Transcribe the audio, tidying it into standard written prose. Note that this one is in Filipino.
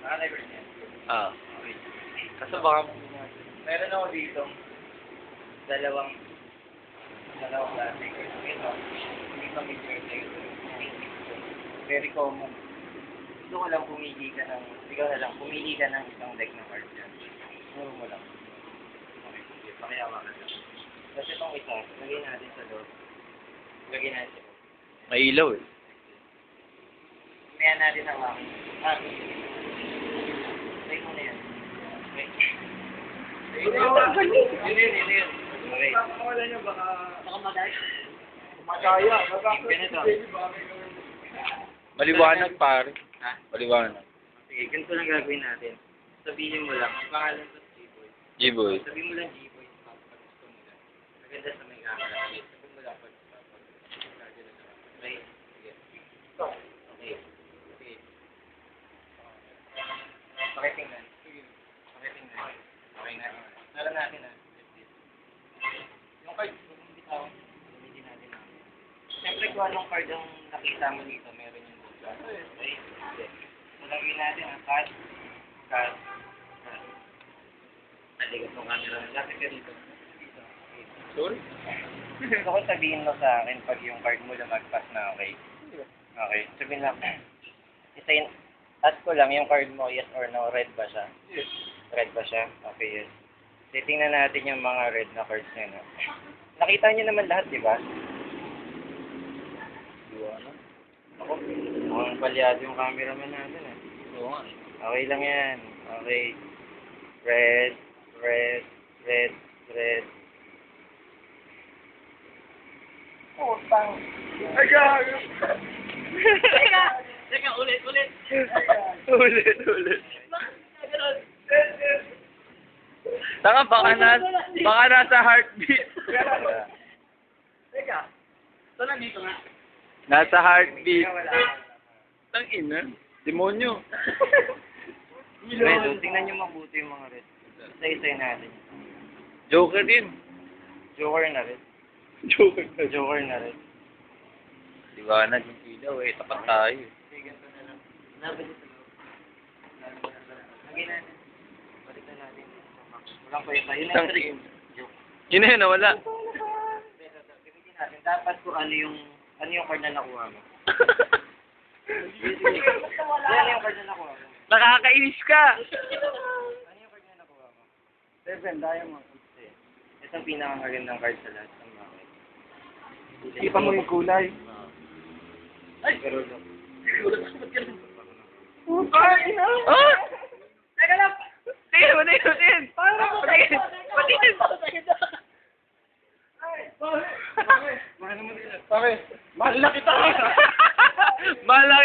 Naka-record yan. Ah. Okay. Kaso baka... Meron ako dito. Dalawang plastic. Ito. Hindi pa may birthday. Very common. Gusto ko lang pumili ka ng... Ikaw na lang. Pumili ka ng isang deck ng cards yan. Puro mo lang. Okay. Sige. Pakiyawa ka lang. Tapos itong isa. Lagay natin sa loob. Lagay natin sa loob. May ilaw eh. Mayan natin ang akin. Try mo na yan. Okay. Yun. Okay. Baka madaya. Madaya. Ganito. Maliwanag pare. Ha? Maliwanag. Sige, ganito lang gagawin natin. Sabihin mo lang. Pangalan ko si G-Boy. G-Boy. Sabihin mo lang G-Boy. Pag gusto mo lang. Maganda sa may camera. Sabihin mo lang pag okay. Sige. Okay. Okay. Pakitingnan. Pakitingnan. Okay na. Tara natin ha. Yung card, huwag mong bitawan. Gamitin natin ha. Siyempre kung anong card ang nakita mo dito, meron yung buka. Okay? Sige. So, lagyan natin ha. Cut. Naligot mo camera. Lapit ka dito. Sorry? Gusto ko sabihin mo sa akin pag yung card mo lumagpas na okay. Okay. Sabihin lang. Ask ko lang yung card mo, yes or no, red ba siya? Yes. Red ba siya? Okay, yes. Titingnan natin yung mga red na cards niya, no? Nakita niyo naman lahat, di ba? Liwanag. Ako, mukhang palyado yung cameraman natin, eh. Oo nga. Okay lang yan. Okay. Red. Oh, tang. Teka, ulit. Ulit. Taka, baka nasa heartbeat. Teka. So, nandito nga. Nasa heartbeat. Wala. Tang ina. Demonyo. Red, tingnan niyo mabuti yung mga red. Isa-isa natin. Joker din. Joker na red. Joker na red. Liwanag yung ilaw eh. Tapat tayo. Sige, ganito na lang. Nabalik sa loob. Lagyan natin. Balik na natin. Walang kwenta. Yun Tang ang trick. Joke. Yun na yun, nawala. Gamitin natin. Dapat kung ano yung card na nakuha mo. Yan yung card na nakuha mo. Nakakainis ka! Ano yung card na nakuha mo? 7, diamond. Ito ang pinakamagandang card sa lahat ng mga card. Kita mo yung kulay. Ay! Pero look. Ay! Ah! Teka lang! Tingin! Patingin! Mahal mo nila. Mahal na kita! Mahal na